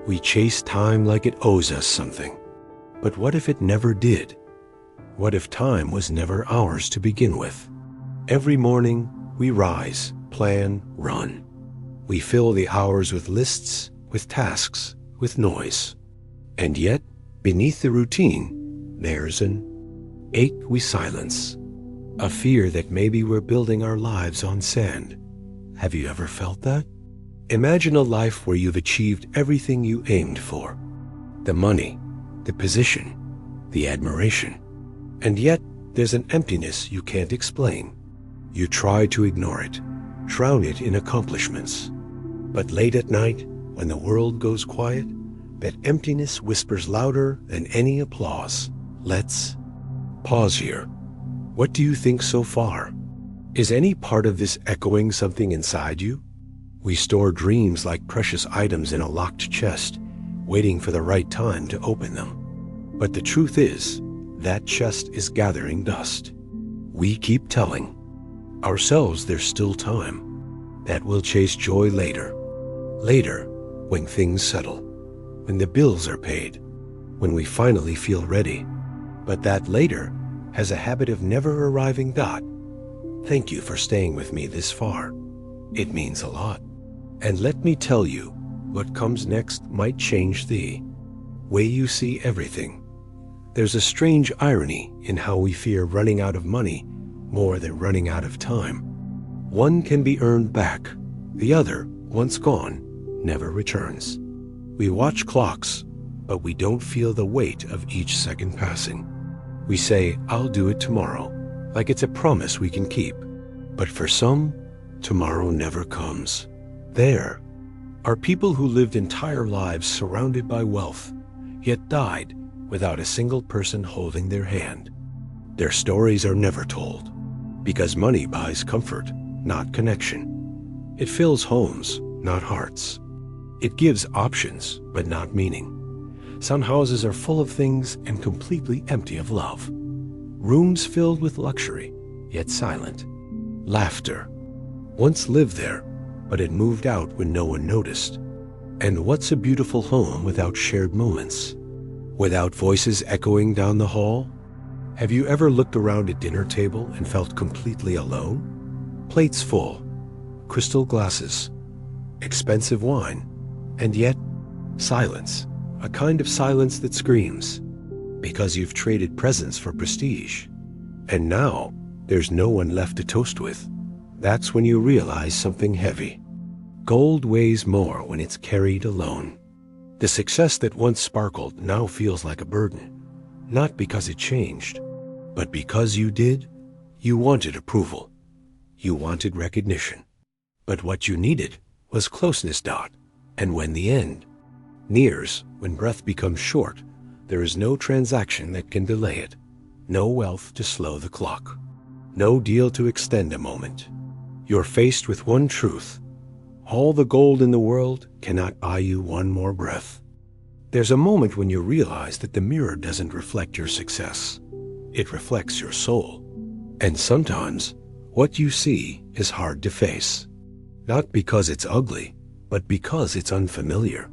We chase time like it owes us something. But what if it never did? What if time was never ours to begin with? Every morning, we rise, plan, run. We fill the hours with lists, with tasks, with noise. And yet, beneath the routine, there's an ache we silence, a fear that maybe we're building our lives on sand. Have you ever felt that? Imagine a life where you've achieved everything you aimed for. The money, the position, the admiration. And yet, there's an emptiness you can't explain. You try to ignore it, drown it in accomplishments. But late at night, when the world goes quiet, that emptiness whispers louder than any applause. Let's pause here. What do you think so far? Is any part of this echoing something inside you? We store dreams like precious items in a locked chest, waiting for the right time to open them. But the truth is, that chest is gathering dust. We keep telling ourselves there's still time, that we'll chase joy later. Later, when things settle, when the bills are paid, when we finally feel ready. But that later has a habit of never arriving. Thank you for staying with me this far. It means a lot. And let me tell you, what comes next might change the way you see everything. There's a strange irony in how we fear running out of money more than running out of time. One can be earned back. The other, once gone, never returns. We watch clocks, but we don't feel the weight of each second passing. We say, I'll do it tomorrow, like it's a promise we can keep. But for some, tomorrow never comes. There are people who lived entire lives surrounded by wealth, yet died without a single person holding their hand. Their stories are never told, because money buys comfort, not connection. It fills homes, not hearts. It gives options, but not meaning. Some houses are full of things and completely empty of love. Rooms filled with luxury, yet silent. Laughter once lived there, but it moved out when no one noticed. And what's a beautiful home without shared moments? Without voices echoing down the hall? Have you ever looked around a dinner table and felt completely alone? Plates full, crystal glasses, expensive wine, and yet silence. A kind of silence that screams, because you've traded presents for prestige. And now, there's no one left to toast with. That's when you realize something heavy. Gold weighs more when it's carried alone. The success that once sparkled now feels like a burden. Not because it changed, but because you did. You wanted approval. You wanted recognition. But what you needed was closeness. And when the end nears, when breath becomes short, there is no transaction that can delay it. No wealth to slow the clock. No deal to extend a moment. You're faced with one truth. All the gold in the world cannot buy you one more breath. There's a moment when you realize that the mirror doesn't reflect your success. It reflects your soul. And sometimes, what you see is hard to face. Not because it's ugly, but because it's unfamiliar.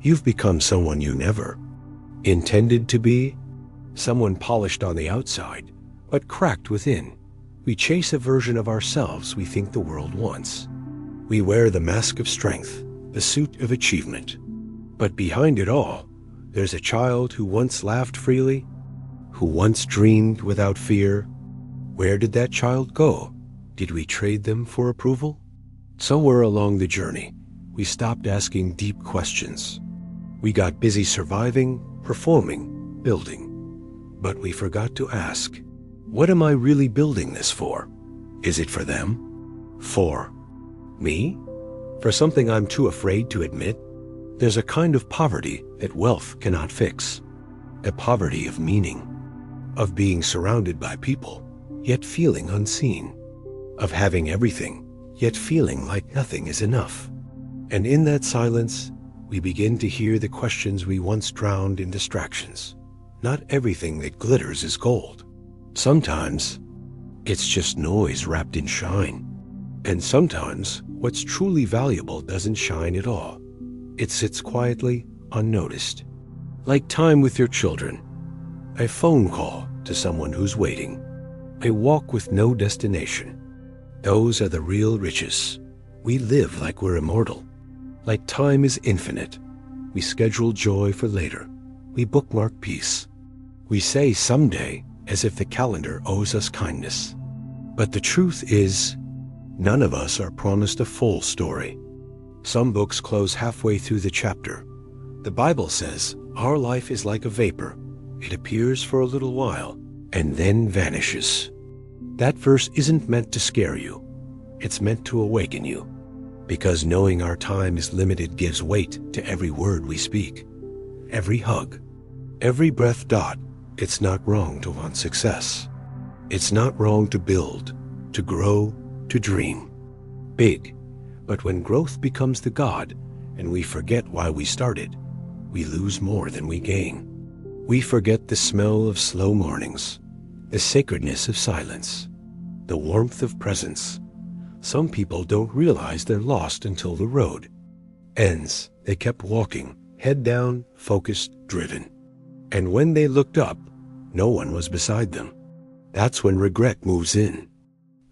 You've become someone you never intended to be, someone polished on the outside, but cracked within. We chase a version of ourselves we think the world wants. We wear the mask of strength, the suit of achievement. But behind it all, there's a child who once laughed freely, who once dreamed without fear. Where did that child go? Did we trade them for approval? Somewhere along the journey, we stopped asking deep questions. We got busy surviving, performing, building. But we forgot to ask, what am I really building this for? Is it for them? For me? For something I'm too afraid to admit? There's a kind of poverty that wealth cannot fix. A poverty of meaning. Of being surrounded by people, yet feeling unseen. Of having everything, yet feeling like nothing is enough. And in that silence, we begin to hear the questions we once drowned in distractions. Not everything that glitters is gold. Sometimes, it's just noise wrapped in shine. And sometimes, what's truly valuable doesn't shine at all. It sits quietly, unnoticed. Like time with your children, a phone call to someone who's waiting, a walk with no destination. Those are the real riches. We live like we're immortal. Like time is infinite. We schedule joy for later. We bookmark peace. We say someday as if the calendar owes us kindness. But the truth is, none of us are promised a full story. Some books close halfway through the chapter. The Bible says our life is like a vapor. It appears for a little while and then vanishes. That verse isn't meant to scare you. It's meant to awaken you. Because knowing our time is limited gives weight to every word we speak, every hug, every breath. It's not wrong to want success. It's not wrong to build, to grow, to dream big. But when growth becomes the god and we forget why we started, we lose more than we gain. We forget the smell of slow mornings, the sacredness of silence, the warmth of presence. Some people don't realize they're lost until the road ends. They kept walking, head down, focused, driven. And when they looked up, no one was beside them. That's when regret moves in.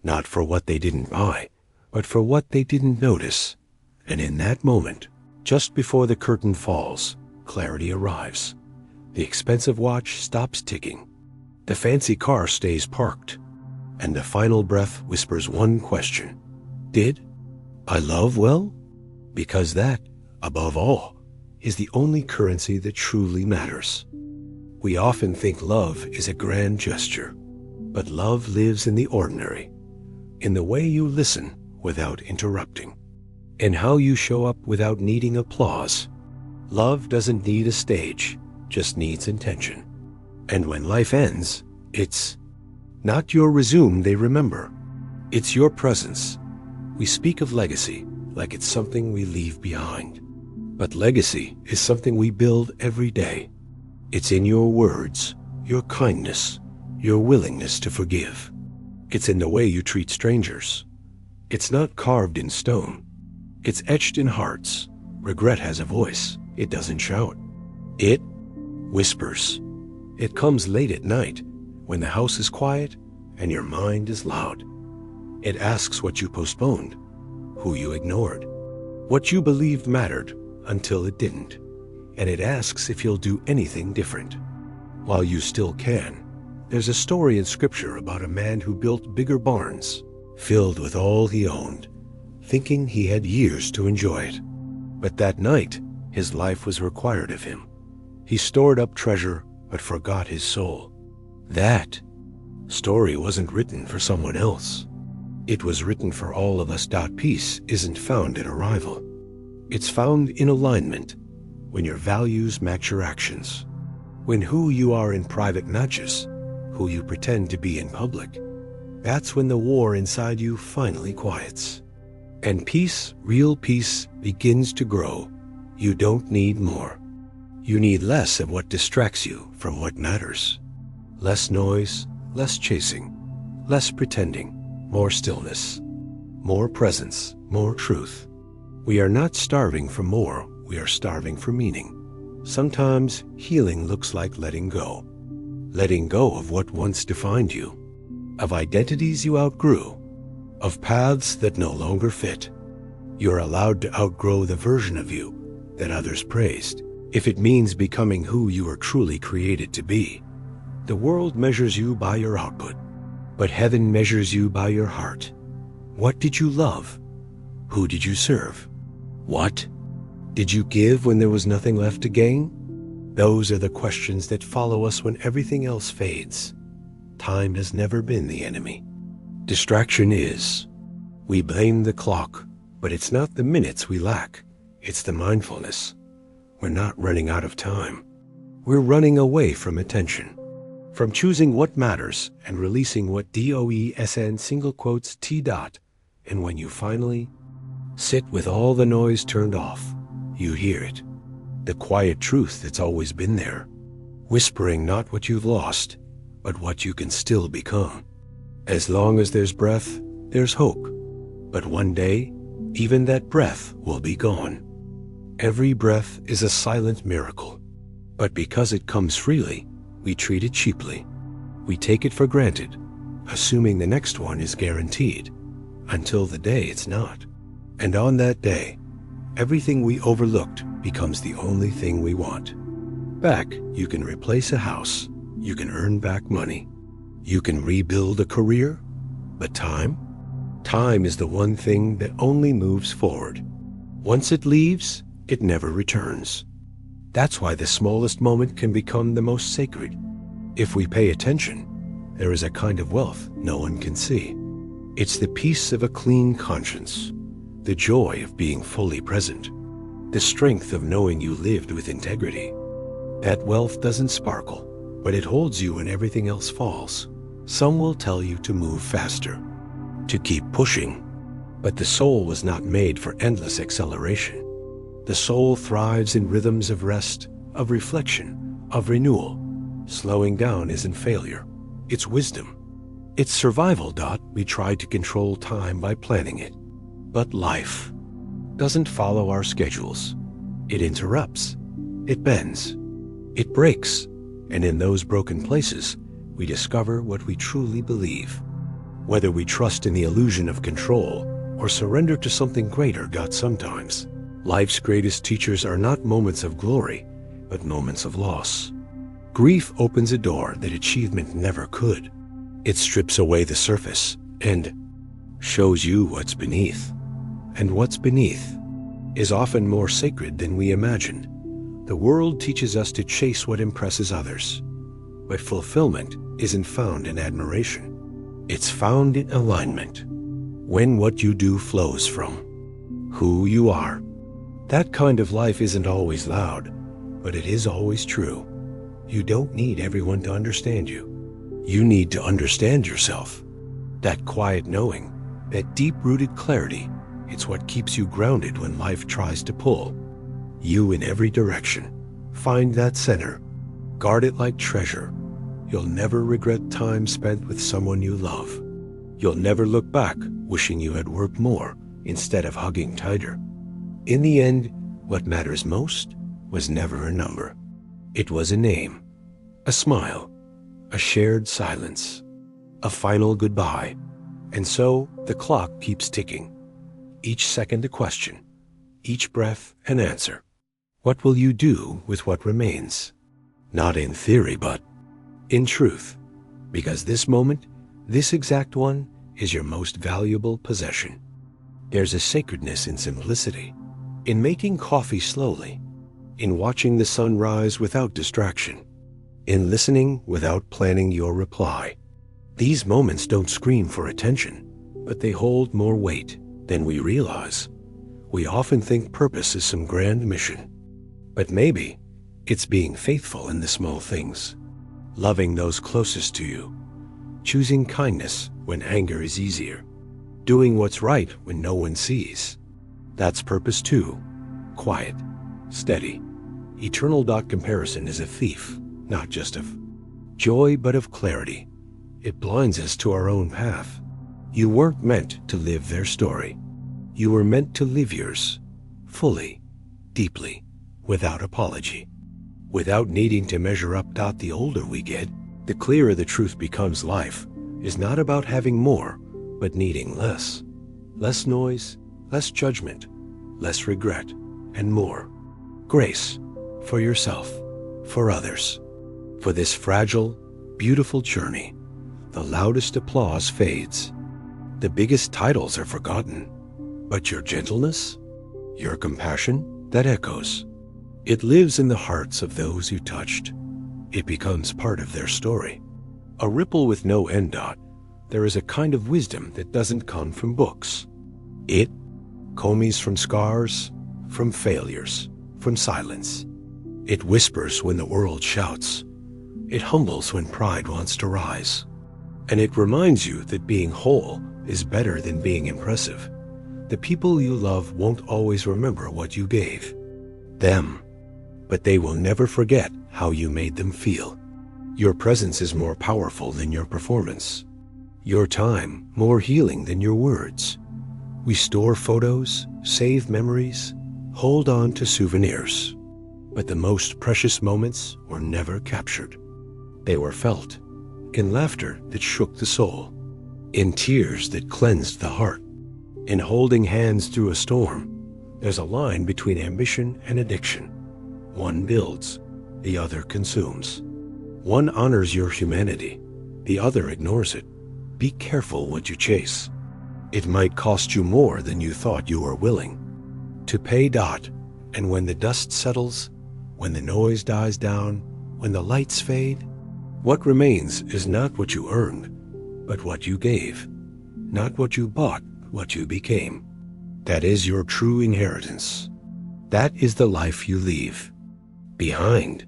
Not for what they didn't buy, but for what they didn't notice. And in that moment, just before the curtain falls, clarity arrives. The expensive watch stops ticking. The fancy car stays parked. And the final breath whispers one question. Did I love well? Because that, above all, is the only currency that truly matters. We often think love is a grand gesture, but love lives in the ordinary, in the way you listen without interrupting, in how you show up without needing applause. Love doesn't need a stage, just needs intention. And when life ends, it's not your resume they remember. It's your presence. We speak of legacy like it's something we leave behind. But legacy is something we build every day. It's in your words, your kindness, your willingness to forgive. It's in the way you treat strangers. It's not carved in stone. It's etched in hearts. Regret has a voice. It doesn't shout. It whispers. It comes late at night when the house is quiet and your mind is loud. It asks what you postponed, who you ignored, what you believed mattered until it didn't. And it asks if you'll do anything different. While you still can. There's a story in Scripture about a man who built bigger barns, filled with all he owned, thinking he had years to enjoy it. But that night, his life was required of him. He stored up treasure, but forgot his soul. That story wasn't written for someone else. It was written for all of us. Peace isn't found in arrival. It's found in alignment, when your values match your actions, when who you are in private matches who you pretend to be in public. That's when the war inside you finally quiets. And peace, real peace, begins to grow. You don't need more. You need less of what distracts you from what matters. Less noise, less chasing, less pretending, more stillness, more presence, more truth. We are not starving for more, we are starving for meaning. Sometimes healing looks like letting go. Letting go of what once defined you, of identities you outgrew, of paths that no longer fit. You're allowed to outgrow the version of you that others praised, if it means becoming who you were truly created to be. The world measures you by your output, but heaven measures you by your heart. What did you love? Who did you serve? What did you give when there was nothing left to gain? Those are the questions that follow us when everything else fades. Time has never been the enemy. Distraction is. We blame the clock, but it's not the minutes we lack. It's the mindfulness. We're not running out of time. We're running away from attention, from choosing what matters and releasing what DOESN single quotes T dot. And when you finally sit with all the noise turned off, you hear it. The quiet truth that's always been there, whispering not what you've lost, but what you can still become. As long as there's breath, there's hope. But one day, even that breath will be gone. Every breath is a silent miracle. But because it comes freely, we treat it cheaply. We take it for granted, assuming the next one is guaranteed, until the day it's not. And on that day, everything we overlooked becomes the only thing we want. Back, you can replace a house. You can earn back money. You can rebuild a career. But time? Time is the one thing that only moves forward. Once it leaves, it never returns. That's why the smallest moment can become the most sacred. If we pay attention, there is a kind of wealth no one can see. It's the peace of a clean conscience, the joy of being fully present, the strength of knowing you lived with integrity. That wealth doesn't sparkle, but it holds you when everything else falls. Some will tell you to move faster, to keep pushing. But the soul was not made for endless acceleration. The soul thrives in rhythms of rest, of reflection, of renewal. Slowing down isn't failure. It's wisdom. It's survival. We try to control time by planning it. But life doesn't follow our schedules. It interrupts. It bends. It breaks. And in those broken places, we discover what we truly believe. Whether we trust in the illusion of control or surrender to something greater, sometimes. Life's greatest teachers are not moments of glory, but moments of loss. Grief opens a door that achievement never could. It strips away the surface and shows you what's beneath. And what's beneath is often more sacred than we imagined. The world teaches us to chase what impresses others, but fulfillment isn't found in admiration. It's found in alignment, when what you do flows from who you are. That kind of life isn't always loud, but it is always true. You don't need everyone to understand you. You need to understand yourself. That quiet knowing, that deep-rooted clarity, it's what keeps you grounded when life tries to pull you in every direction. Find that center. Guard it like treasure. You'll never regret time spent with someone you love. You'll never look back wishing you had worked more instead of hugging tighter. In the end, what matters most was never a number. It was a name, a smile, a shared silence, a final goodbye. And so the clock keeps ticking. Each second a question, each breath an answer. What will you do with what remains? Not in theory, but in truth. Because this moment, this exact one, is your most valuable possession. There's a sacredness in simplicity, in making coffee slowly, in watching the sun rise without distraction, in listening without planning your reply. These moments don't scream for attention, but they hold more weight than we realize. We often think purpose is some grand mission, but maybe it's being faithful in the small things, loving those closest to you, choosing kindness when anger is easier, doing what's right when no one sees. That's purpose too. Quiet, steady, eternal. Comparison is a thief, not just of joy, but of clarity. It blinds us to our own path. You weren't meant to live their story. You were meant to live yours, fully, deeply, without apology, without needing to measure up. The older we get, the clearer the truth becomes. Life is not about having more, but needing less. Less noise, less judgment, less regret, and more grace for yourself, for others. For this fragile, beautiful journey, the loudest applause fades. The biggest titles are forgotten, but your gentleness, your compassion, that echoes. It lives in the hearts of those you touched. It becomes part of their story. A ripple with no end. There is a kind of wisdom that doesn't come from books. It comes from scars, from failures, from silence. It whispers when the world shouts. It humbles when pride wants to rise. And it reminds you that being whole is better than being impressive. The people you love won't always remember what you gave them, but they will never forget how you made them feel. Your presence is more powerful than your performance. Your time more healing than your words. We store photos, save memories, hold on to souvenirs. But the most precious moments were never captured. They were felt in laughter that shook the soul, in tears that cleansed the heart, in holding hands through a storm. There's a line between ambition and addiction. One builds, the other consumes. One honors your humanity, the other ignores it. Be careful what you chase. It might cost you more than you thought you were willing to pay. And when the dust settles, when the noise dies down, when the lights fade, what remains is not what you earned, but what you gave. Not what you bought, what you became. That is your true inheritance. That is the life you leave behind.